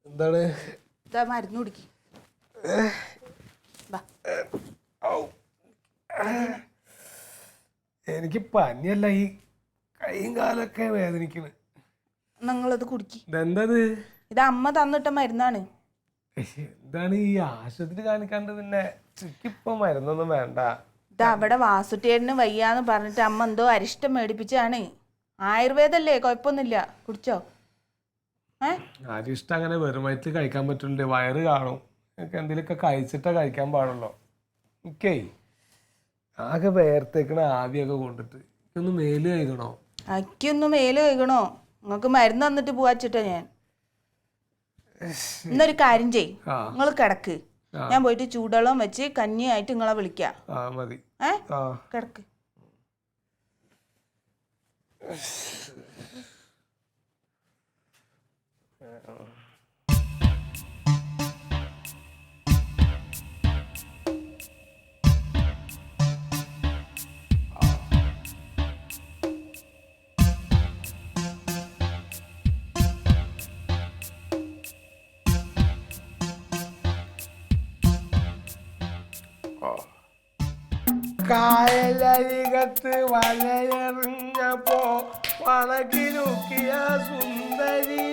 എന്താണ് മരുന്ന് കുടിക്ക്. എനിക്ക് പനിയല്ല, ഈ കൈയും കാലൊക്കെ വേദനിക്കണ്. നിങ്ങളത് കുടിക്ക്. ഇതെന്തത്? ഇത് അമ്മ തന്നിട്ട മരുന്നാണ്. എന്താണ് ഈ ആശുപത്രി കാണിക്കാണ്ട്? പിന്നെ എനിക്കിപ്പോ മരുന്നൊന്നും വേണ്ട. ഇത് അവിടെ വാസുട്ടേടിന് വയ്യാന്ന് പറഞ്ഞിട്ട് അമ്മ എന്തോ അരിഷ്ടം മേടിപ്പിച്ചാണ്. ആയുർവേദല്ലേ, കുഴപ്പമൊന്നുമില്ല, കുടിച്ചോ. അരിഷ്ടം അങ്ങനെ വെറും വയറ്റിൽ കഴിക്കാൻ പറ്റില്ല, വയറ് കാണും. എനിക്ക് എന്തെങ്കിലുമൊക്കെ കഴിച്ചിട്ടേ കഴിക്കാൻ പാടുള്ളൂ. എനിക്കേ ആകെ വേർത്തേക്കണ ആവിയൊക്കെ കൊണ്ടിട്ട് ഒന്ന് മേല് കഴിക്കണോ? അക്കൊന്ന് മേല് കഴിക്കണോ? നിങ്ങൾക്ക് മരുന്ന് തന്നിട്ട് പോവാച്ചിട്ടാ ഞാൻ. ഇന്നൊരു കാര്യം ചെയ്, നിങ്ങൾ കിടക്ക്. ഞാൻ പോയിട്ട് ചൂടുവെള്ളം വെച്ച് കഞ്ഞിയായിട്ട് നിങ്ങളെ വിളിക്കാം. മതി. കിടക്ക്. കായലരികത്ത് വലയെറിഞ്ഞപ്പോ വളകിലുക്കിയ സുന്ദരി.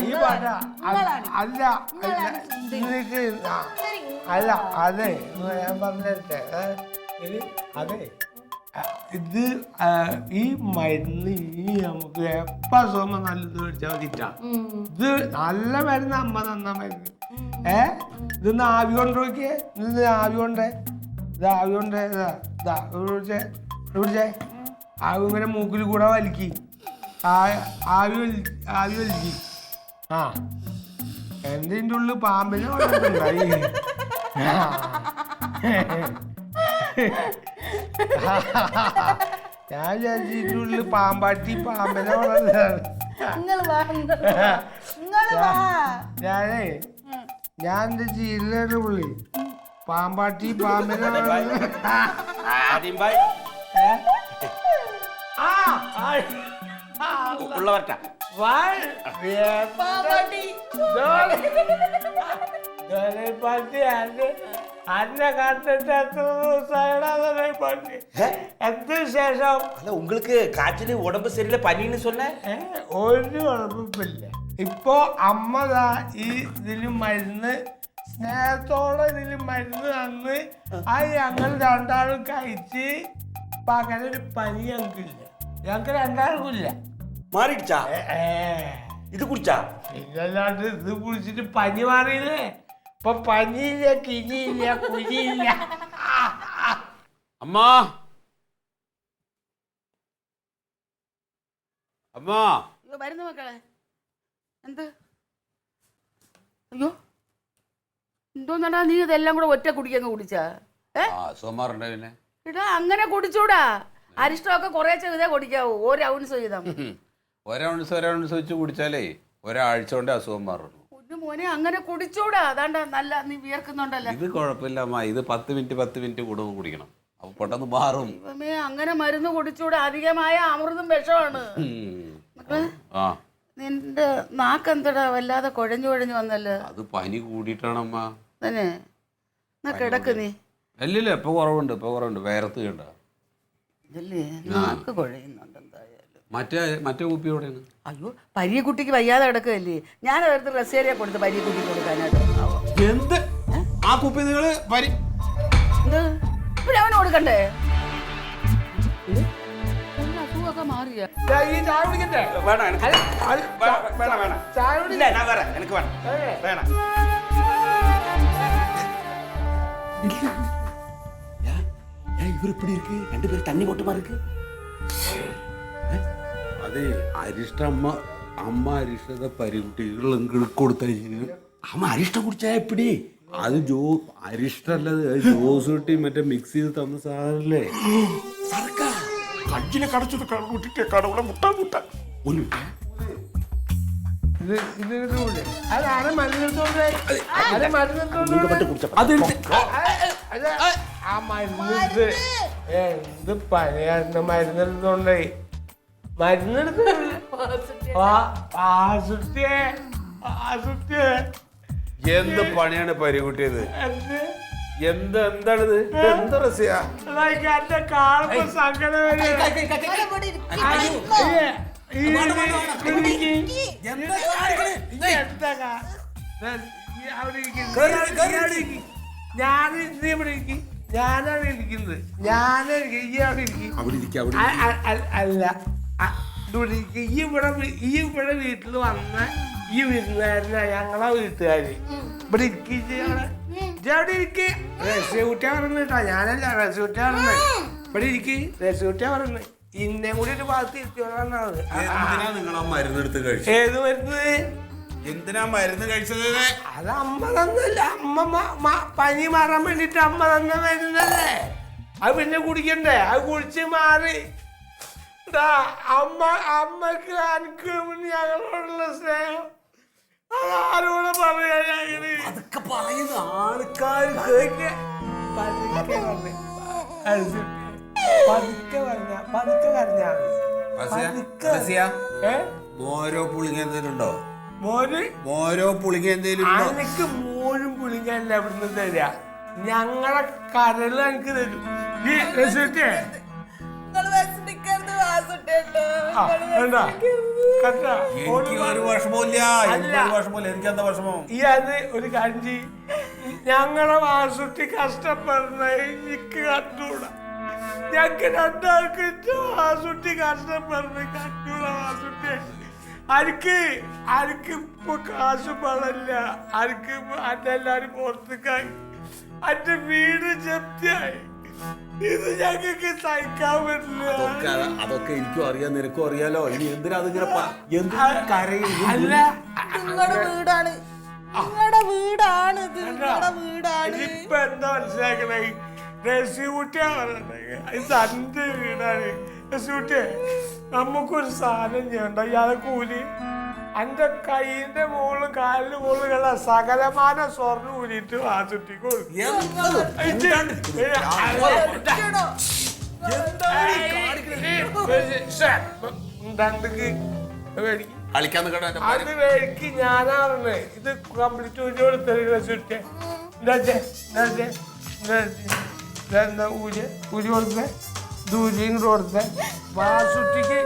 ഈ പാട്ട അല്ല അല്ല അതെ ഞാൻ പറഞ്ഞേ. അതെ, ഇത് ഈ മരുന്ന് ഇനി നമുക്ക് എപ്പ സോമ നല്ലത് മേടിച്ചാൽ മതിട്ടാ. ഇത് നല്ല മരുന്ന്, അമ്മ തന്ന മരുന്ന്. ഇതൊന്ന് ആവി കൊണ്ട് നോക്കിയേ. ഇന്ന് ആവി കൊണ്ടേ, ഇത് ആവി കൊണ്ടേ. പിടിച്ചേ. ആവി ഇങ്ങനെ മൂക്കിൽ കൂടെ വലിക്കി. ആവി വലിക്കി. എൻ്റെ ഉള്ളിൽ പാമ്പിനെ വളർത്തുണ്ടായി. ഞാൻ വിചാരിച്ചിട്ട് ഉള്ളിൽ പാമ്പാട്ടി പാമ്പിനെ വളർന്നതാണ്. ഞാൻ എന്റെ ജീലിന്റെ ഉള്ളി പാമ്പാട്ടി പാമ്പിനെ അന്നെ കണ്ടിട്ട് എത്ര ദിവസമായിട്ട് എന്ത് ശേഷം? உங்களுக்கு காய்ச்சல் உடம்பு சரியில்லை பனின்னு சொன்ன? ഒരു കുഴപ്പമില്ല. ഇപ്പൊ അമ്മതാ ഈ ഇതില് മരുന്ന് സ്നേഹത്തോടെ ഇതില് മരുന്ന് തന്ന് അത് ഞങ്ങൾ രണ്ടാളും കഴിച്ച് പകലൊരു പനി ഞങ്ങൾക്ക് രണ്ടാൾക്കും ഇല്ല. മാറിടിച്ചാ? ഇത് കുടിച്ചാ? പിന്നല്ലാണ്ട് ഇത് കുടിച്ചിട്ട് പനി മാറിയില്ലേ? ഇപ്പൊ പനിയില്ല, കിനിയില്ല, കുനിയില്ല. അമ്മാ അമ്മാ വരുന്നു മക്കളെ. എന്ത്? അയ്യോ, എന്തോന്നാ നീ ഇതെല്ലാം കൂടെ ഒറ്റ കുടിക്കങ്ങ് കുടിച്ചാ? സോമാറുണ്ട് പിന്നെ. ഇടാ അങ്ങനെ കുടിച്ചൂടാ. അരിഷ്ടമൊക്കെ കുറേശ്ശെ ഇതേ കുടിക്കാവൂ. ഒരൗൺസ് വീതം. ഒരൗൺസ് വെച്ച് കുടിച്ചാലേ ഒരാഴ്ച കൊണ്ട് അസുഖം മാറുള്ളൂ. മോനെ അങ്ങനെ കുടിച്ചൂടാ. അതാണ്ട നല്ല നീ വിയർക്കുന്നുണ്ടല്ലോ. ഇത് കുഴപ്പമില്ല അമ്മ, ഇത് 10 മിനിറ്റ് കൂടുമ്പോൾ കുടിക്കണം, അപ്പൊ പെട്ടെന്ന് മാറും. അങ്ങനെ മരുന്ന് കുടിച്ചൂടാ, അധികമായ അമൃതും വിഷമാണ്. നിന്റെ നാക്കെന്തടാ വല്ലാതെ കുഴഞ്ഞു വന്നല്ലോ? അത് പനി കൂടിയിട്ടാണമ്മ. തന്നെ കിടക്ക് നീ. അല്ലല്ല, ഇപ്പൊ കുറവുണ്ട്. വേർത്ത് കേട്ട നാക്ക് കുഴയുന്നുണ്ട് എന്തായാലും. മറ്റേ കുപ്പി എവിടെയാണ്? അയ്യോ, പരീക്കുട്ടിക്ക് വയ്യാതെ കിടക്കുകയല്ലേ. ഞാൻ അവർക്ക് റസേരിയ കൊടുത്ത് പരീക്കുട്ടി കൊടുക്കാനായിട്ട്. എന്ത് ആ കുപ്പി നിങ്ങള് പിന്നെ അവന് കൊടുക്കണ്ടേ? അസുഖമൊക്കെ മാറിയ ഇവരിപ്പടി ഇருக்கு. 2 பேர் தண்ணி போட்டு மாருக்கு. അതെ, അമ്മ അരിഷ്ടത്തെ പരികുട്ടികൾ കൊടുത്തയച്ചു. അമ്മ അരിഷ്ടം കുടിച്ചാ എപ്പിടി? അത് അരിഷ്ടല്ലത്, ജോസ് കുട്ടി മറ്റേ മിക്സ് ചെയ്ത് തന്ന സാധനല്ലേ. സർക്കാർ കഞ്ചിനെ കടച്ചത് വിട്ടിട്ട് കടവുള്ള മുട്ട ഒരു ഇത് ഇടൂലേ? അത് ആരെ മരുന്നെടുത്തോണ്ട് ആരെ മരുന്നെടുത്തോണ്ട് അത് അത് ആ മരുന്ന് എന്ത് പണിയാണ് മരുന്നെടുത്തോണ്ടേ മരുന്നെടുത്ത് എന്ത് പണിയാണ് പരികുട്ടിയത്? എന്താണിത്? എന്താ രസ്യ? എന്റെ കാണുമ്പോ സങ്കടം വരും. ഞാനാണ് ഇരിക്കുന്നത്. അല്ല ഈ ഇവിടെ വീട്ടിൽ വന്ന ഈ വിരുന്നുകാരനാ ഞങ്ങളെ വീട്ടുകാര്. ഇവിടെ ഇരിക്കുക റെസ്യൂട്ടാ പറയുന്നത് കേട്ടോ. ഞാനല്ല റെസ്യൂട്ടാ പറയുന്നത്. ഇവിടെ ഇരിക്ക് റെസ്യൂട്ടാ പറയുന്നത്. ഇന്നേം കൂടി ഒരു ഭാഗത്ത് ഇരുത്തിയോളാണത്. ഏത് മരുന്ന്? എന്തിനാ മരുന്ന് കഴിച്ചത്? അത് അമ്മ തന്നല്ല. അമ്മ പനി മാറാൻ വേണ്ടിട്ട് അമ്മ തന്ന മരുന്നല്ലേ. അത് പിന്നെ കുടിക്കണ്ടേ? അത് കുടിച്ച് മാറി. അമ്മക്ക് എനിക്ക് ഞങ്ങളോടുള്ള സ്നേഹം അതാരോട് പറയാ? ഞങ്ങള് അതൊക്കെ പറയുന്ന ആൾക്കാർ മോരോ പുളിങ്ങ എന്തെങ്കിലുണ്ടോ? മോരോ പുളിങ്ങ എന്തെങ്കിലും എനിക്ക് മോരും പുളിങ്ങല്ല ഇവിടുന്ന് തരാ. ഞങ്ങളെ കരള് എനിക്ക് തരും. ഈ റെസിപ്റ്റ് ഒരു കഞ്ചി ഞങ്ങളെ വാസുട്ടി കഷ്ടപ്പെടുന്ന എനിക്ക് കണ്ടൂടാ. ഞങ്ങക്ക് രണ്ടാൾക്ക് വാസുട്ടി കഷ്ടപ്പെടുന്ന കണ്ടൂട. വാസുട്ടി ആർക്ക് ഇപ്പൊ കാശ് പണല്ല. ആർക്ക് അതെല്ലാരും പുറത്തേക്കായി. അന്റെ വീട് ജപ്തിയായി. ഇത് ഞങ്ങൾക്ക് സഹിക്കാൻ പറ്റില്ല. അതൊക്കെ എനിക്കും അറിയാം, നിനക്കും അറിയാലോ. ഇനി എന്തിനാ അതിങ്ങനെ നിങ്ങളുടെ വീടാണ്, നിങ്ങളുടെ വീടാണ്, നിങ്ങളുടെ വീടാണ്. ഇപ്പൊ എന്താ മനസ്സിലാക്കണേ? റെസ്യൂട്ടിയാ പറഞ്ഞേ ഇത് അന്റെ വീടാണ്. റെസ്യൂട്ടിയെ നമുക്കൊരു സാധനം ചെയ്യണ്ട. ഇയാളെ കൂലി എന്റെ കൈയിന്റെ മുകളിൽ കാലിന്റെ മുകളിലുള്ള സകലമാന സ്വർണ്ണം ഊരിയിട്ട് വാസുട്ടി കൊടുക്കും. അത് വേടിക്ക് ഞാനാ പറഞ്ഞേ. ഇത് കംപ്ലീറ്റ് ഊരി കൊടുത്തത് റെസ്യൂട്ടിയെ. ഊരി കൊടുത്തേ. ദൂരിയും കൊടുത്തേ. വാസുട്ടിക്ക്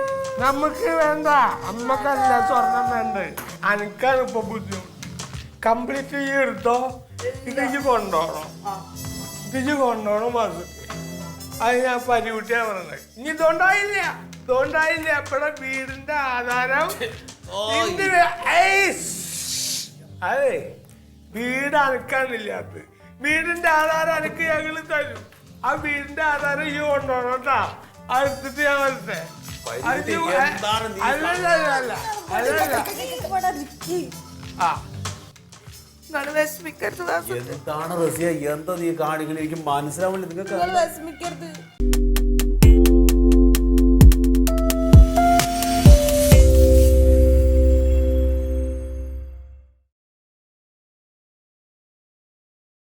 നമുക്ക് വേണ്ട. അമ്മക്കല്ല സ്വർണം വേണ്ട. അനക്കാണ് ഇപ്പൊ ബുദ്ധിമുട്ട്. കംപ്ലീറ്റ് ഈ എടുത്തോ. ഇത് കൊണ്ടോണം. ഇത് കൊണ്ടോണം വാസുട്ടി. അത് ഞാൻ പരികുട്ടിയാ പറഞ്ഞത്. ഇനി ഇതുകൊണ്ടായില്ല. ഇവിടെ വീടിന്റെ ആധാരം അതെ വീട് അനക്കാനില്ലാത്ത. വീടിന്റെ ആധാരം അനക്ക് ഞങ്ങള് തരും. ആ വീടിന്റെ ആധാരം ഈ കൊണ്ടോണം കേട്ടാ. അടുത്തിട്ട് ഞാൻ വരട്ടെ. എന്താണ് റസിയ? എന്താ നീ കാണിക്കണ? എനിക്ക് മനസ്സിലാവില്ല. നിങ്ങൾക്ക്